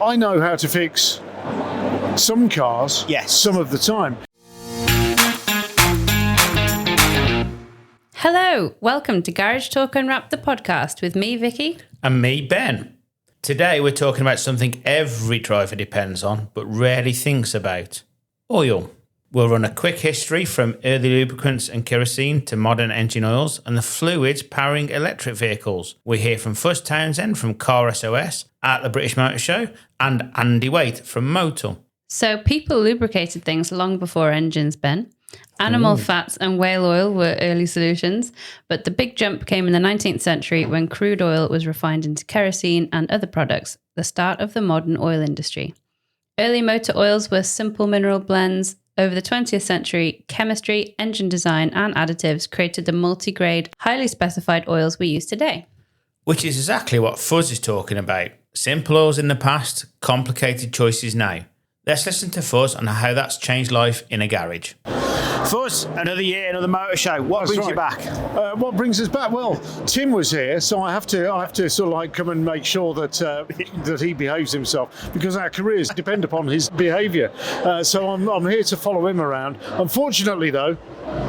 I know how to fix some cars, Yes. some of the time. Hello, welcome to Garage Talk Unwrapped, the podcast with me, Vicky. And me, Ben. Today we're talking about something every driver depends on, but rarely thinks about. Oil. We'll run a quick history from early lubricants and kerosene to modern engine oils and the fluids powering electric vehicles. We hear from Fuzz Townshend from CarSOS at the British Motor Show and Andy Waite from Motul. So people lubricated things long before engines, Ben. Animal fats and whale oil were early solutions, but the big jump came in the 19th century when crude oil was refined into kerosene and other products, the start of the modern oil industry. Early motor oils were simple mineral blends. Over the 20th century, chemistry, engine design, and additives created the multi-grade, highly specified oils we use today. Which is exactly what Fuzz is talking about. Simple oils in the past, complicated choices now. Let's listen to Fuzz on how that's changed life in a garage. Fuzz, another year, another motor show. What brings you back? What brings us back? Well, Tim was here, so I have to sort of like come and make sure that that he behaves himself, because our careers depend upon his behaviour. So I'm here to follow him around. Unfortunately, though,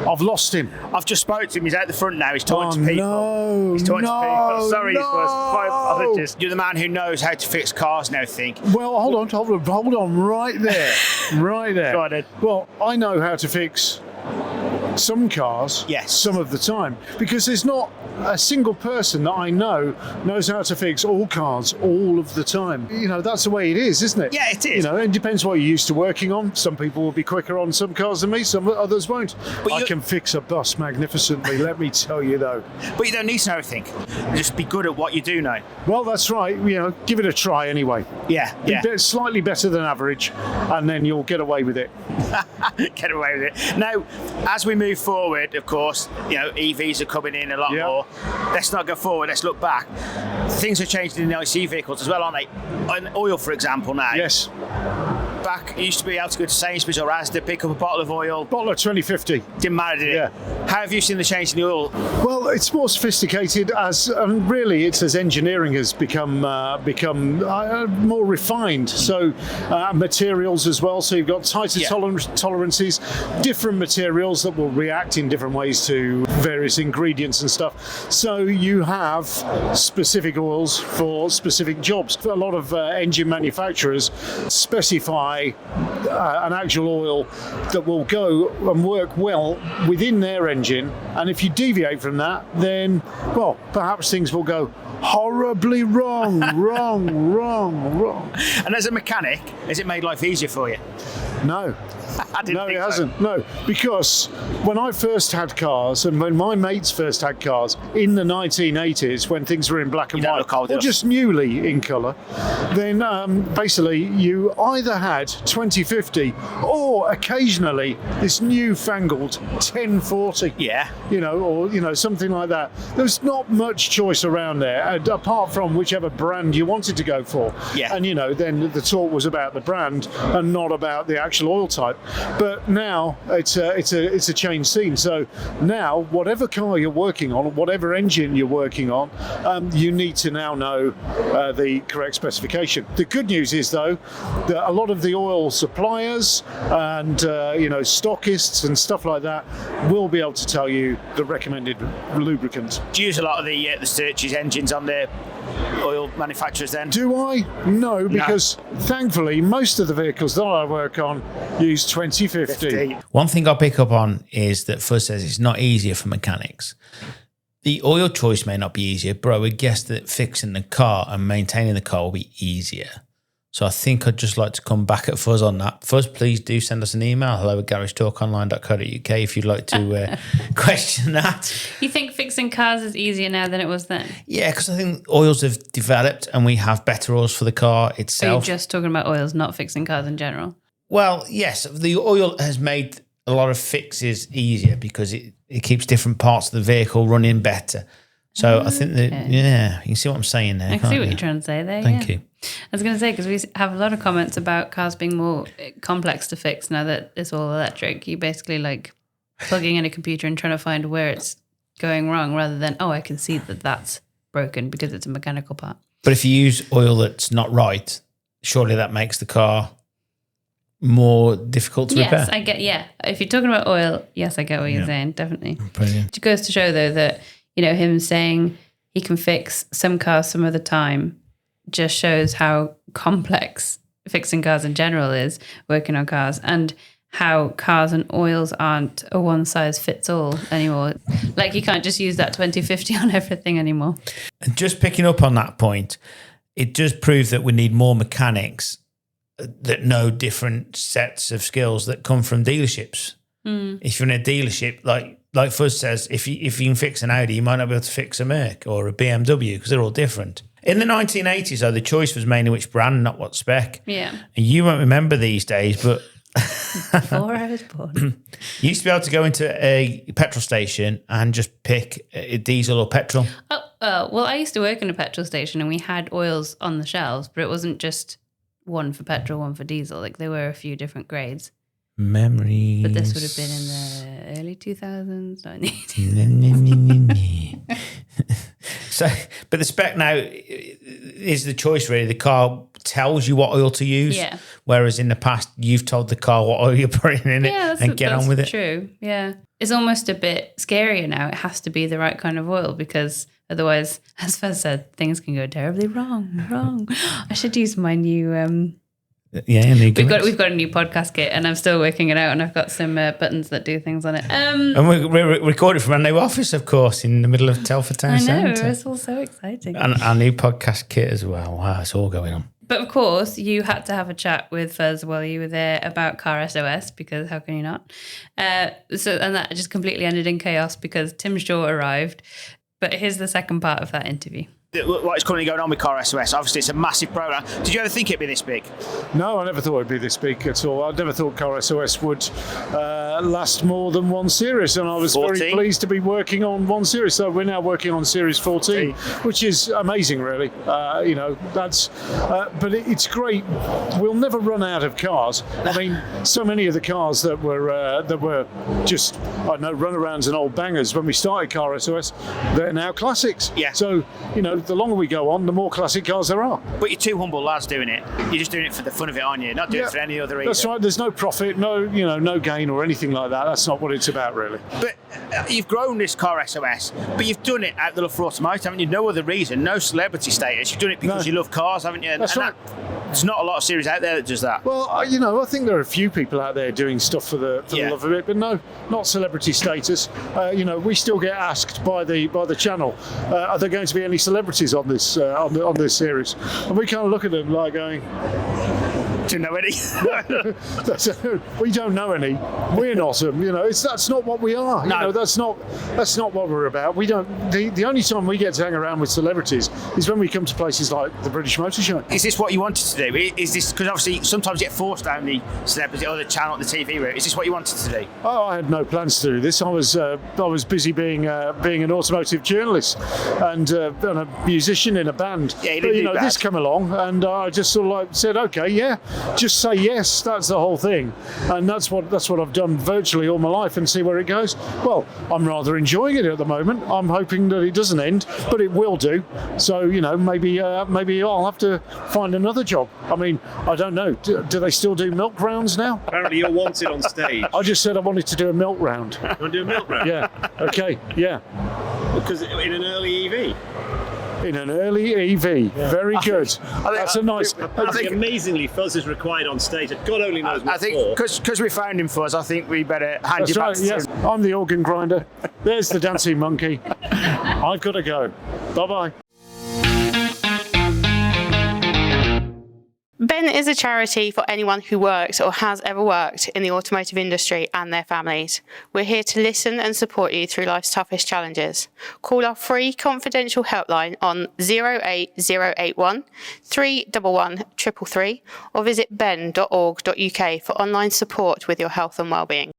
I've lost him. I've just spoke to him. He's out the front now. He's talking to people. No, He's talking to people. Sorry, no. Fuzz. My apologies. You're the man who knows how to fix cars now, think. Well, hold on, right there, right there. Go on then. Well, I know how to fix some cars, Yes. some of the time, because there's not a single person that I know knows how to fix all cars all of the time. You know, that's the way it is, isn't it? Yeah, it is. You know, it depends what you're used to working on. Some people will be quicker on some cars than me, some others won't. But I can fix a bus magnificently, let me tell you though. But you don't need to know everything. Just be good at what you do know. Well, that's right. You know, give it a try anyway. Yeah. Slightly better than average, and then you'll get away with it. Get away with it. Now, as we move forward, of course, you know, EVs are coming in a lot more. Let's not go forward, let's look back. Things are changing in the IC vehicles as well, aren't they? On oil, for example, now. Yes. Back, it used to be able to go to Sainsbury's or Asda, pick up a bottle of oil. Bottle of 2050. Didn't matter, did it? Yeah. How have you seen the change in the oil? Well, it's more sophisticated really it's as engineering has become more refined. So materials as well. So you've got tighter tolerances, different materials that will react in different ways to various ingredients and stuff. So you have specific oils for specific jobs. A lot of engine manufacturers specify an actual oil that will go and work well within their engine, and if you deviate from that, then, well, perhaps things will go horribly wrong. And as a mechanic, has it made life easier for you? No. I didn't No, think it so. hasn't. No, because when I first had cars, and when my mates first had cars in the 1980s, when things were in black and You don't white, look old or enough. just newly in colour, then basically you either had 2050 or occasionally this newfangled 1040. Yeah. You know, or something like that. There's not much choice around there, apart from whichever brand you wanted to go for. Yeah. And then the talk was about the brand and not about the actual oil type. But now it's a changed scene. So now, whatever car you're working on, whatever engine you're working on, you need to now know the correct specification. The good news is, though, that a lot of the oil suppliers and stockists and stuff like that will be able to tell you the recommended lubricant. Do you use a lot of the Searches engines on the oil manufacturers then? Do I? No, because thankfully most of the vehicles that I work on use 2050. One thing I'll pick up on is that Fuzz says it's not easier for mechanics. The oil choice may not be easier, but I would guess that fixing the car and maintaining the car will be easier. So I think I'd just like to come back at Fuzz on that. Fuzz, please do send us an email, hello@garagetalkonline.co.uk if you'd like to question that. You think fixing cars is easier now than it was then? Yeah, because I think oils have developed and we have better oils for the car So you're itself. just talking about oils, not fixing cars in general? Well, yes, the oil has made a lot of fixes easier because it keeps different parts of the vehicle running better. So I think that, you can see what I'm saying there. I can see what you're trying to say there. Thank you. I was going to say, because we have a lot of comments about cars being more complex to fix now that it's all electric. You basically like plugging in a computer and trying to find where it's going wrong rather than, I can see that that's broken because it's a mechanical part. But if you use oil that's not right, surely that makes the car more difficult to repair. Yes, I get. Yeah, if you're talking about oil, yes, I get what you're saying. Definitely. Brilliant. It goes to show though that him saying he can fix some cars some of the time just shows how complex fixing cars in general is, working on cars, and how cars and oils aren't a one-size-fits-all anymore. Like, you can't just use that 20/50 on everything anymore. And just picking up on that point, it does prove that we need more mechanics that know different sets of skills that come from dealerships. If you're in a dealership, like Fuzz says, if you can fix an Audi, you might not be able to fix a Merc or a BMW because they're all different. In the 1980s, though, the choice was mainly which brand, not what spec. Yeah. And you won't remember these days, but before I was born, you used to be able to go into a petrol station and just pick a diesel or petrol. Well, I used to work in a petrol station and we had oils on the shelves, but it wasn't just one for petrol, one for diesel. Like, there were a few different grades. Memories. But this would have been in the early 2000s, 90s. So, but the spec now is the choice, really. The car tells you what oil to use. Yeah. Whereas in the past, you've told the car what oil you're putting in it and get on with it. True. Yeah. It's almost a bit scarier now. It has to be the right kind of oil because otherwise, as Fuzz said, things can go terribly wrong. I should use my new... we've got a new podcast kit and I'm still working it out and I've got some buttons that do things on it. And we're recording from our new office, of course, in the middle of Telford Town Centre. I know, it's all so exciting. And our new podcast kit as well. Wow, it's all going on. But of course, you had to have a chat with Fuzz while you were there about CarSOS because how can you not? And that just completely ended in chaos because Tim Shaw arrived. But here's the second part of that interview. What is currently going on with CarSOS? Obviously, it's a massive program. Did you ever think it'd be this big? No, I never thought it'd be this big at all. I never thought CarSOS would last more than one series, and I was 14. very pleased to be working on one series. So we're now working on Series 14, which is amazing, really. But it's great. We'll never run out of cars. I mean, so many of the cars that were just runarounds and old bangers when we started CarSOS, they're now classics. Yeah. So the longer we go on, the more classic cars there are. But you're two humble lads doing it. You're just doing it for the fun of it, aren't you? Not doing it for any other reason. That's right. There's no profit, no gain or anything like that. That's not what it's about, really. But you've grown this CarSOS, but you've done it out of the love for automotive, haven't you? No other reason, no celebrity status. You've done it because you love cars, haven't you? That's right. There's not a lot of series out there that does that. Well, I think there are a few people out there doing stuff for the love of it, but no, not celebrity status. We still get asked by the channel, are there going to be any celebrities on this on this series? And we kind of look at them like going, do you know any? We don't know any. We're not them. That's not what we are. No. That's not what we're about. We don't. The only time we get to hang around with celebrities is when we come to places like the British Motor Show. Is this what you wanted to do? Is this because obviously sometimes you get forced down the celebrity or the channel, the TV route? Is this what you wanted to do? Oh, I had no plans to do this. I was busy being an automotive journalist and a musician in a band. Yeah, you didn't do that. This came along, and I just sort of said, okay, yeah, just say yes. That's the whole thing, and that's what I've done virtually all my life, and see where it goes. Well, I'm rather enjoying it at the moment. I'm hoping that it doesn't end, but it will do. So maybe I'll have to find another job. I mean, I don't know. Do they still do milk rounds now? Apparently you're wanted on stage. I just said I wanted to do a milk round. You want to do a milk round? Yeah. Okay. Yeah. Because in an early EV. In an early EV. Yeah. Very good. That's a nice... I think amazingly, Fuzz is required on stage. God only knows what I think because we found him, Fuzz, I think we better hand you back to him. I'm the organ grinder. There's the dancing monkey. I've got to go. Bye-bye. Ben is a charity for anyone who works or has ever worked in the automotive industry and their families. We're here to listen and support you through life's toughest challenges. Call our free confidential helpline on 08081 311 333 or visit ben.org.uk for online support with your health and wellbeing.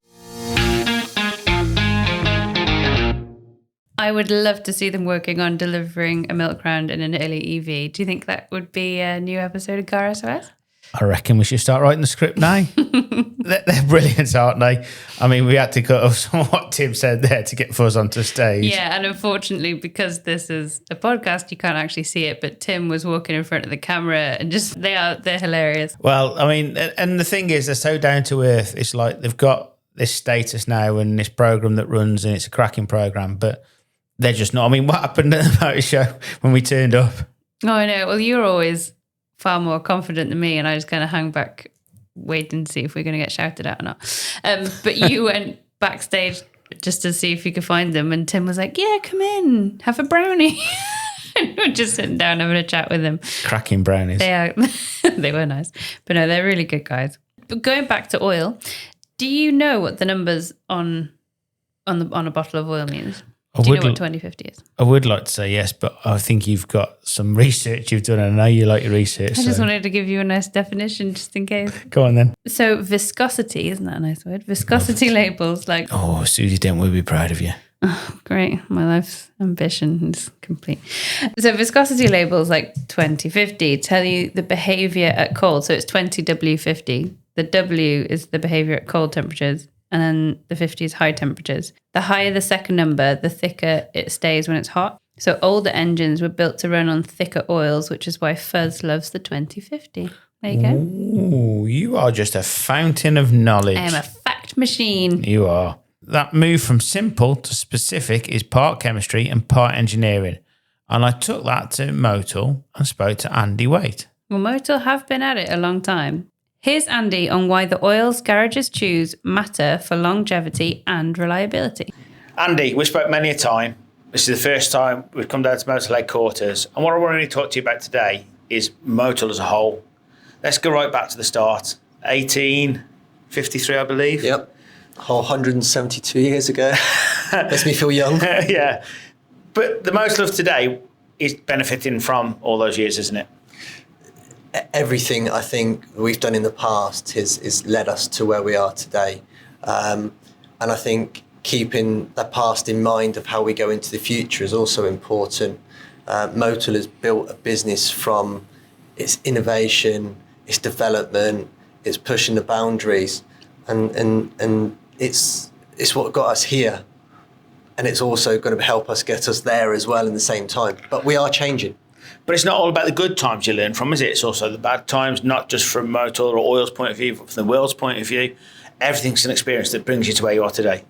I would love to see them working on delivering a milk round in an early EV. Do you think that would be a new episode of CarSOS? I reckon we should start writing the script now. They're brilliant, aren't they? I mean, we had to cut off what Tim said there to get Fuzz onto stage. Yeah, and unfortunately, because this is a podcast, you can't actually see it, but Tim was walking in front of the camera and just, they're hilarious. Well, I mean, and the thing is, they're so down to earth. It's like they've got this status now and this program that runs, and it's a cracking program, but they're just not. I mean, what happened at the motor show when we turned up? Oh, I know. Well, you're always far more confident than me, and I just kind of hang back waiting to see if we're going to get shouted at or not. But you went backstage just to see if you could find them, and Tim was like, yeah, come in, have a brownie. And we're just sitting down having a chat with them. Cracking brownies. They were nice. But no, they're really good guys. But going back to oil, do you know what the numbers on a bottle of oil means? Do you know what 2050 is? I would like to say yes, but I think you've got some research you've done, and I know you like your research. I just wanted to give you a nice definition just in case. Go on then. So viscosity, isn't that a nice word? Viscosity labels like... Oh, Susie Dent will be proud of you. Oh, great. My life's ambition is complete. So viscosity labels like 2050 tell you the behaviour at cold. So it's 20W50. The W is the behaviour at cold temperatures, and then the 50 is high temperatures. The higher the second number, the thicker it stays when it's hot. So older engines were built to run on thicker oils, which is why Fuzz loves the 2050. There you go. Ooh, you are just a fountain of knowledge. I am a fact machine. You are. That move from simple to specific is part chemistry and part engineering. And I took that to Motul and spoke to Andy Waite. Well, Motul have been at it a long time. Here's Andy on why the oils garages choose matter for longevity and reliability. Andy, we spoke many a time. This is the first time we've come down to Motul headquarters. And what I want to talk to you about today is Motul as a whole. Let's go right back to the start. 1853, I believe. Yep. Oh, 172 years ago. Makes me feel young. Yeah. But the Motul of today is benefiting from all those years, isn't it? Everything I think we've done in the past has led us to where we are today. And I think keeping the past in mind of how we go into the future is also important. Motul has built a business from its innovation, its development, its pushing the boundaries, and it's what got us here. And it's also going to help us get us there as well in the same time. But we are changing. But it's not all about the good times you learn from, is it? It's also the bad times, not just from Motul or oil's point of view, but from the world's point of view. Everything's an experience that brings you to where you are today.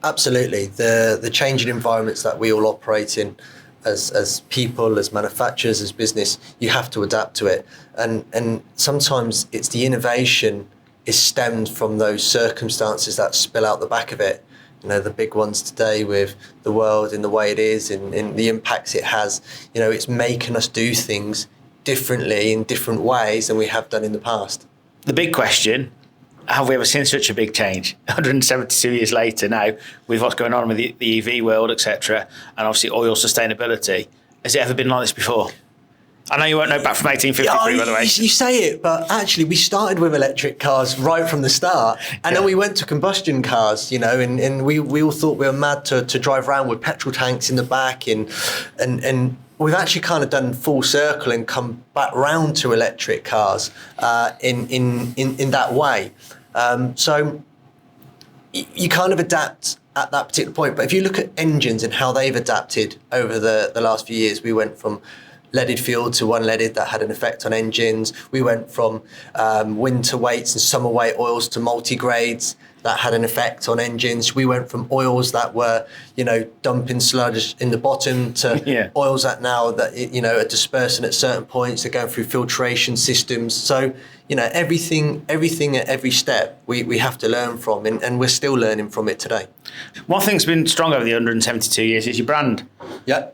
Absolutely. The changing environments that we all operate in as people, as manufacturers, as business, you have to adapt to it. And sometimes it's the innovation is stemmed from those circumstances that spill out the back of it. You know, the big ones today with the world in the way it is and the impacts it has, you know, it's making us do things differently in different ways than we have done in the past. The big question, have we ever seen such a big change? 172 years later now, with what's going on with the EV world, etc., and obviously oil sustainability, has it ever been like this before? I know you won't know back from 1853, by the way. You say it, but actually we started with electric cars right from the start. And then we went to combustion cars, you know, and we all thought we were mad to drive around with petrol tanks in the back. And we've actually kind of done full circle and come back round to electric cars in that way. So you kind of adapt at that particular point. But if you look at engines and how they've adapted over the last few years, we went from leaded fuel to unleaded that had an effect on engines. We went from winter weights and summer weight oils to multi-grades that had an effect on engines. We went from oils that were, you know, dumping sludge in the bottom to oils that now that, you know, are dispersing at certain points. They're going through filtration systems. So, you know, everything at every step we have to learn from, and we're still learning from it today. One thing's been strong over the 172 years is your brand. Yeah.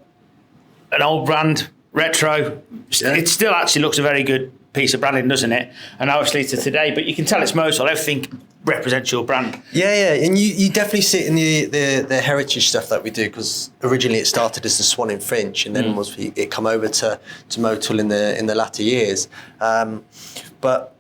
An old brand, retro. Yeah. It still actually looks a very good piece of branding, doesn't it? And obviously to today, but you can tell it's Motul. Everything represents your brand. Yeah, and you definitely see it in the heritage stuff that we do, because originally it started as the Swan in Finch, and then it come over to Motul in the latter years. But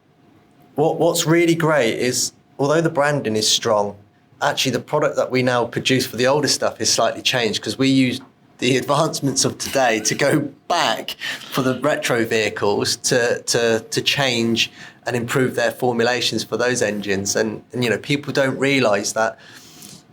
what's really great is, although the branding is strong, actually the product that we now produce for the older stuff is slightly changed, because we use the advancements of today to go back for the retro vehicles to change and improve their formulations for those engines. And people don't realise that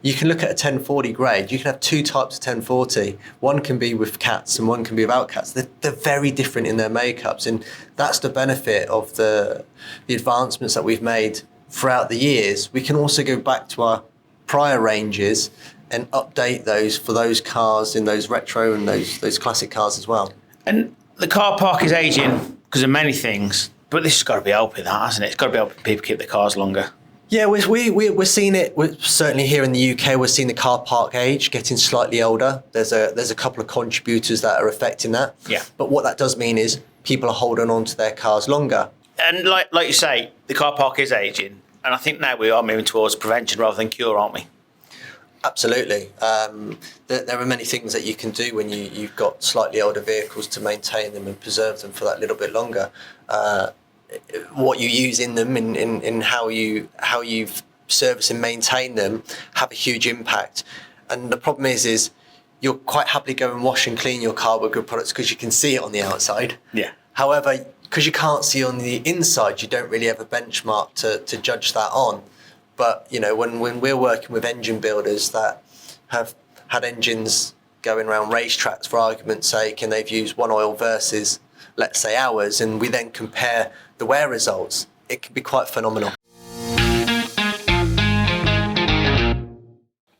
you can look at a 1040 grade. You can have two types of 1040. One can be with cats and one can be without cats. They're very different in their makeups, and that's the benefit of the advancements that we've made throughout the years. We can also go back to our prior ranges and update those for those cars in those retro and those classic cars as well. And the car park is ageing because of many things, but this has got to be helping that, hasn't it? It's got to be helping people keep their cars longer. Yeah, we're seeing it. We're certainly here in the UK, we're seeing the car park age getting slightly older. There's a couple of contributors that are affecting that. Yeah. But what that does mean is people are holding on to their cars longer. And like you say, the car park is ageing, and I think now we are moving towards prevention rather than cure, aren't we? Absolutely. There are many things that you can do when you've got slightly older vehicles to maintain them and preserve them for that little bit longer. What you use in them and how you service and maintain them have a huge impact. And the problem is you'll quite happily go and wash and clean your car with good products because you can see it on the outside. Yeah. However, because you can't see on the inside, you don't really have a benchmark to judge that on. But when we're working with engine builders that have had engines going around racetracks for argument's sake, and they've used one oil versus, let's say, ours, and we then compare the wear results, it can be quite phenomenal.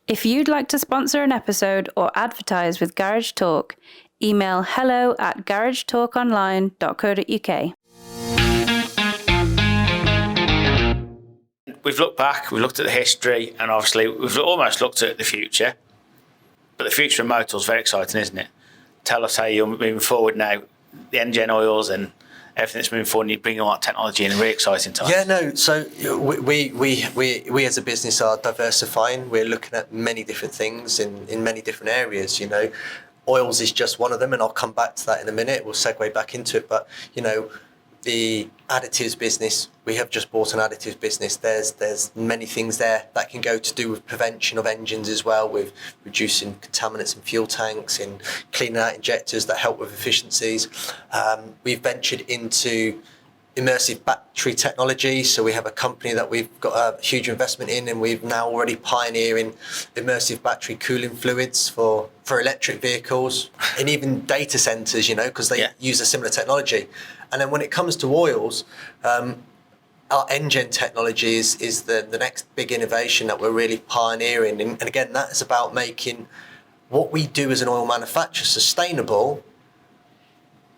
If you'd like to sponsor an episode or advertise with Garage Talk, email hello@garagetalkonline.co.uk. We've looked back, we've looked at the history, and obviously we've almost looked at the future. But the future of Motul is very exciting, isn't it? Tell us how you're moving forward now, the engine oils and everything that's moving forward, and you're bringing all that technology in a really exciting time. Yeah, no. So we as a business are diversifying. We're looking at many different things in many different areas. Oils is just one of them, and I'll come back to that in a minute. We'll segue back into it. But the additives business, we have just bought an additives business. There's many things there that can go to do with prevention of engines as well, with reducing contaminants in fuel tanks and cleaning out injectors that help with efficiencies. We've ventured into immersive battery technology, so we have a company that we've got a huge investment in, and we've now already pioneering immersive battery cooling fluids for electric vehicles and even data centers, because they use a similar technology. And then when it comes to oils, our engine technology is the next big innovation that we're really pioneering. And again, that is about making what we do as an oil manufacturer sustainable,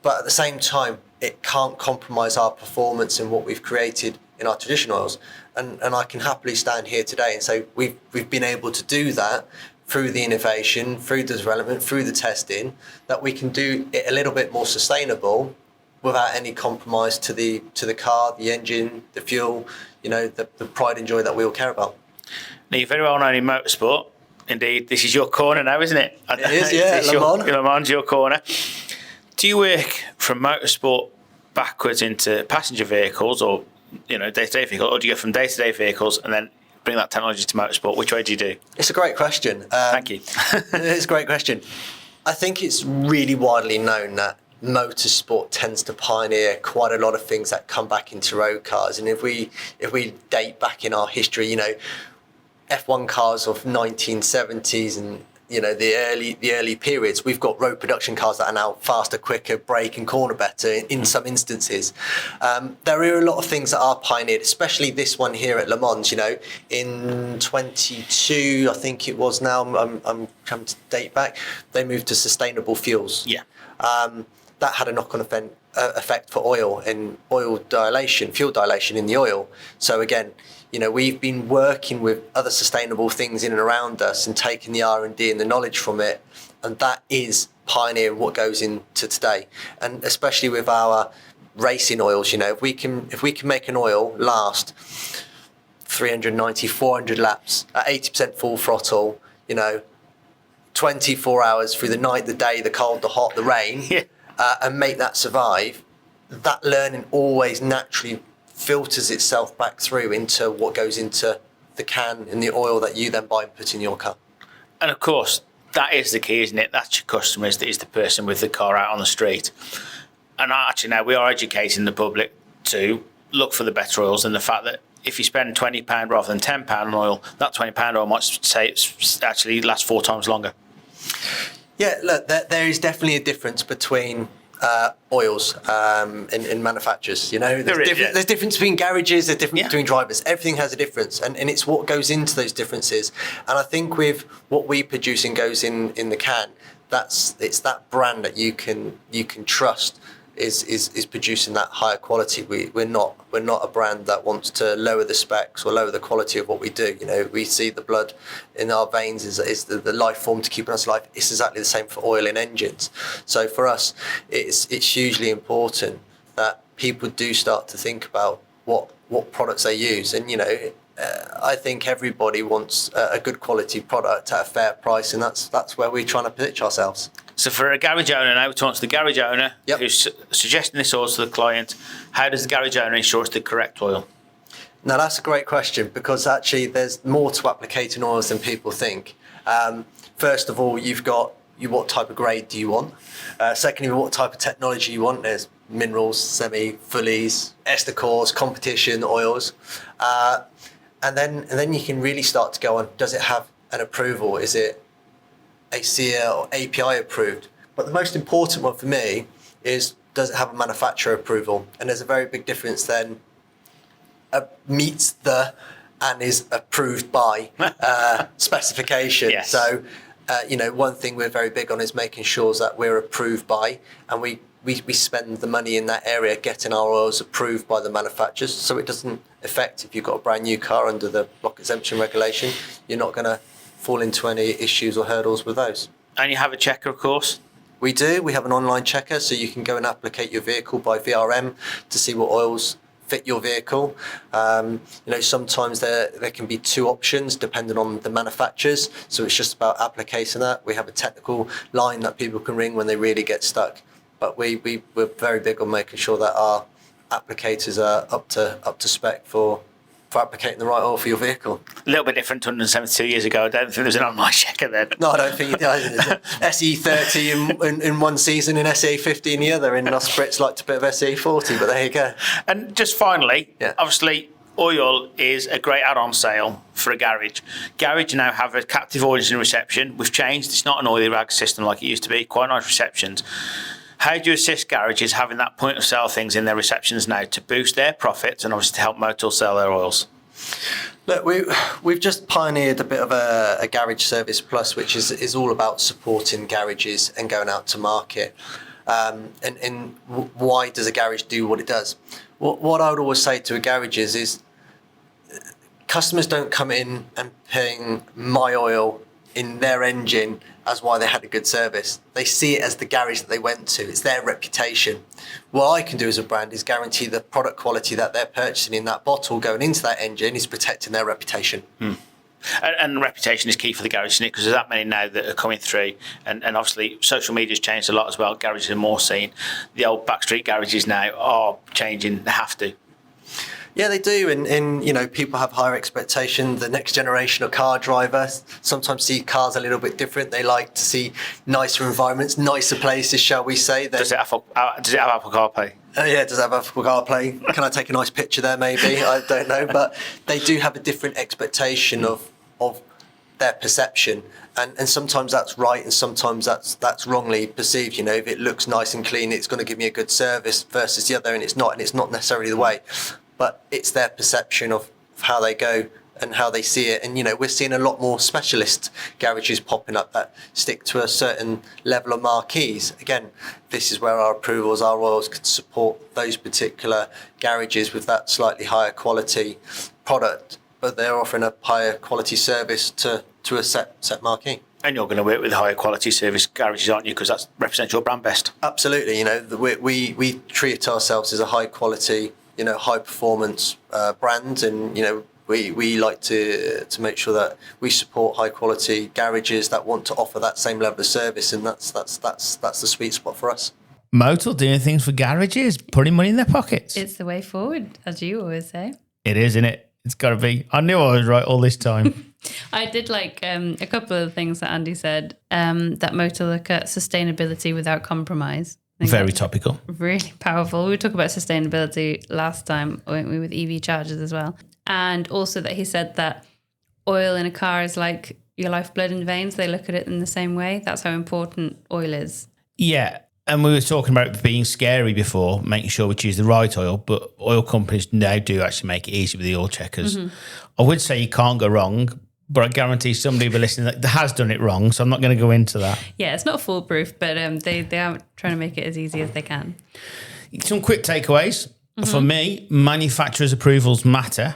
but at the same time, it can't compromise our performance in what we've created in our traditional oils. And I can happily stand here today and say we've been able to do that through the innovation, through the development, through the testing, that we can do it a little bit more sustainable without any compromise to the car, the engine, the fuel, the pride and joy that we all care about. Now, you're very well known in motorsport. Indeed, this is your corner now, isn't it? It is, yeah. Le Mans, your corner. Do you work from motorsport backwards into passenger vehicles or day-to-day vehicles, or do you go from day-to-day vehicles and then bring that technology to motorsport? Which way do you do? It's a great question. Thank you. It's a great question. I think it's really widely known that motorsport tends to pioneer quite a lot of things that come back into road cars. And if we date back in our history, F1 cars of 1970s and the early periods, we've got road production cars that are now faster, quicker, brake and corner better in some instances. There are a lot of things that are pioneered, especially this one here at Le Mans. In 22, I think it was now, I'm trying to date back, they moved to sustainable fuels. Yeah. That had a knock-on effect for oil and fuel dilation in the oil. So again, we've been working with other sustainable things in and around us and taking the R&D and the knowledge from it, and that is pioneering what goes into today. And especially with our racing oils, if we can make an oil last 390, 400 laps at 80% full throttle, 24 hours through the night, the day, the cold, the hot, the rain, and make that survive, that learning always naturally filters itself back through into what goes into the can and the oil that you then buy and put in your car. And of course, that is the key, isn't it? That's your customer, is the person with the car out on the street. And actually now we are educating the public to look for the better oils, and the fact that if you spend £20 rather than £10 on oil, that £20 oil might say it's actually lasts 4 times longer. Yeah, look, there is definitely a difference between oils in manufacturers. You know, there's difference between garages, there's difference between drivers. Everything has a difference, and it's what goes into those differences. And I think with what we produce and goes in the can, it's that brand that you can trust is producing that higher quality. We're not a brand that wants to lower the specs or lower the quality of what we do. You know, we see the blood in our veins is the life form to keep us alive. It's exactly the same for oil in engines. So for us, it's hugely important that people do start to think about what products they use. And, you know, I think everybody wants a good quality product at a fair price, and that's where we're trying to pitch ourselves. So for a garage owner now, we talk to the garage owner who's suggesting this oil to the client. How does the garage owner ensure it's the correct oil? Now, that's a great question, because actually there's more to applicating oils than people think. First of all, you've got what type of grade do you want? Secondly, what type of technology you want. There's minerals, semi, fullies, ester cores, competition oils. And then you can really start to go on, does it have an approval? Is it ACA or API approved? But the most important one for me is, does it have a manufacturer approval? And there's a very big difference then. Meets the and is approved by specification. Yes. So, you know, one thing we're very big on is making sure that we're approved by, and we spend the money in that area getting our oils approved by the manufacturers, so it doesn't affect if you've got a brand new car under the block exemption regulation. You're not going to fall into any issues or hurdles with those. And you have a checker, of course? We do. We have an online checker, so you can go and applicate your vehicle by VRM to see what oils fit your vehicle. You know, sometimes there can be 2 options depending on the manufacturers, so it's just about applicating that. We have a technical line that people can ring when they really get stuck, but we're very big on making sure that our applicators are up to spec for applicating the right oil for your vehicle. A little bit different to 172 years ago. I don't think there was an online checker then. No, I don't think it does. SE30 in one season and SE50 in the other. In us Brits like to put of SE40, but there you go. And just finally, obviously, oil is a great add-on sale for a garage. Garage now have a captive audience and reception. We've changed. It's not an oily rag system like it used to be. Quite nice receptions. How do you assist garages having that point of sale things in their receptions now to boost their profits and obviously to help Motul sell their oils? Look, we've just pioneered a bit of a garage service plus, which is all about supporting garages and going out to market. And why does a garage do what it does? What I would always say to a garage is customers don't come in and paying my oil in their engine as why they had a good service. They see it as the garage that they went to. It's their reputation. What I can do as a brand is guarantee the product quality that they're purchasing in that bottle going into that engine is protecting their reputation. And reputation is key for the garage, isn't it? Because there's that many now that are coming through, and obviously social media's changed a lot as well. Garages are more seen. The old backstreet garages now are changing. They have to. Yeah, they do, and you know, people have higher expectation. The next generation of car drivers sometimes see cars a little bit different. They like to see nicer environments, nicer places, shall we say. Does it have Apple CarPlay? Yeah, does it have Apple CarPlay? Can I take a nice picture there, maybe? I don't know, but they do have a different expectation of their perception, and sometimes that's right, and sometimes that's wrongly perceived. You know, if it looks nice and clean, it's going to give me a good service versus the other, and it's not necessarily the way. But it's their perception of how they go and how they see it. And, you know, we're seeing a lot more specialist garages popping up that stick to a certain level of marquees. Again, this is where our approvals, our oils could support those particular garages with that slightly higher quality product, but they're offering a higher quality service to a set marquee. And you're going to work with higher quality service garages, aren't you? Because that represents your brand best. Absolutely. You know, we treat ourselves as a high quality, you know, high performance brand, and you know, we like to make sure that we support high quality garages that want to offer that same level of service, and that's the sweet spot for us. Motul doing things for garages, putting money in their pockets. It's the way forward, as you always say. It is, isn't it? It's got to be. I knew I was right all this time. I did like a couple of things that Andy said, that Motul look at sustainability without compromise. Very topical. Really powerful. We talked about sustainability last time, weren't we, with EV chargers as well. And also that he said that oil in a car is like your lifeblood in veins. They look at it in the same way. That's how important oil is. Yeah. And we were talking about it being scary before, making sure we choose the right oil, but oil companies now do actually make it easy with the oil checkers. I would say you can't go wrong, but I guarantee somebody will be listening that has done it wrong, so I'm not going to go into that. Yeah, it's not foolproof, but they are trying to make it as easy as they can. Some quick takeaways. For me, manufacturer's approvals matter,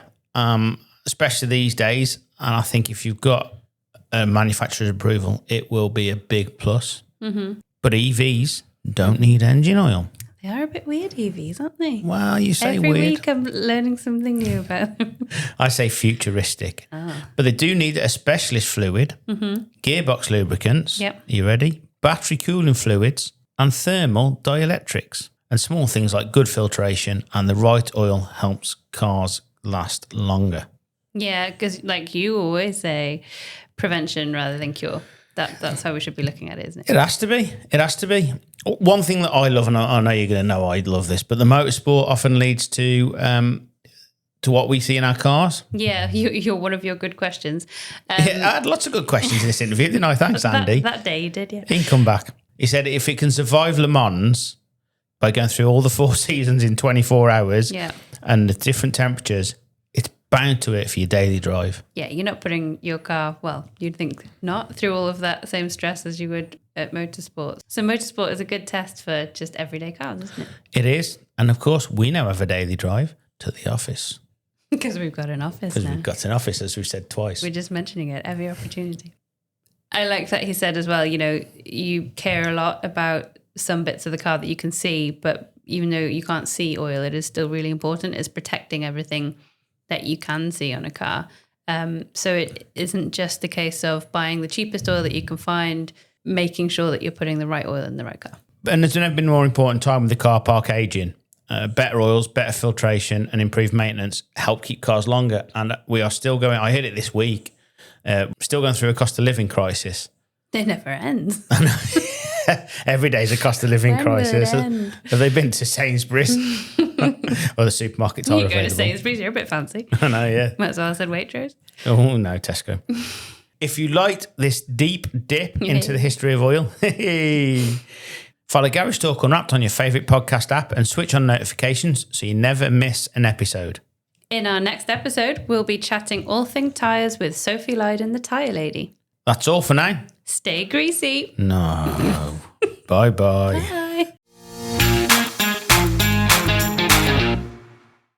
especially these days. And I think if you've got a manufacturer's approval, it will be a big plus. But EVs don't need engine oil. They are a bit weird, EVs, aren't they? Well, you say Every weird. week I'm learning something new about them. I say futuristic. But they do need a specialist fluid, gearbox lubricants. Yep. You ready? Battery cooling fluids and thermal dielectrics. And small things like good filtration and the right oil helps cars last longer. Yeah, because like you always say, prevention rather than cure. That's how we should be looking at it, isn't it? It has to be. It has to be. One thing that I love, and I know you're going to know I love this, but the motorsport often leads to what we see in our cars. Yeah, you're one of your good questions. I had lots of good questions in this interview, didn't I? Thanks, Andy. That day you did, yeah. He can come back. He said if it can survive Le Mans by going through all the 4 seasons in 24 hours and the different temperatures, it's bound to it for your daily drive. Yeah, you're not putting your car, well, you'd think not, through all of that same stress as you would at motorsport. So motorsport is a good test for just everyday cars, isn't it? It is. And of course, we now have a daily drive to the office. Because we've got an office now. Because we've got an office, as we've said twice. We're just mentioning it every opportunity. I like that he said as well, you care a lot about some bits of the car that you can see, but even though you can't see oil, it is still really important. It's protecting everything that you can see on a car. So it isn't just the case of buying the cheapest oil that you can find, making sure that you're putting the right oil in the right car. And there's never been a more important time with the car park aging. Better oils, better filtration and improved maintenance help keep cars longer. And we are still going, I heard it this week, still going through a cost of living crisis. It never ends. Every day is a cost of living crisis. Have they been to Sainsbury's? Or the supermarket? You go to Sainsbury's, you're a bit fancy. I know, yeah. Might as well have said Waitrose. Oh, no, Tesco. If you liked this deep dip into the history of oil, follow Garage Talk Unwrapped on your favourite podcast app and switch on notifications so you never miss an episode. In our next episode, we'll be chatting all things tyres with Sophie Lydon, the tyre lady. That's all for now. Stay greasy. No. Bye-bye. Bye.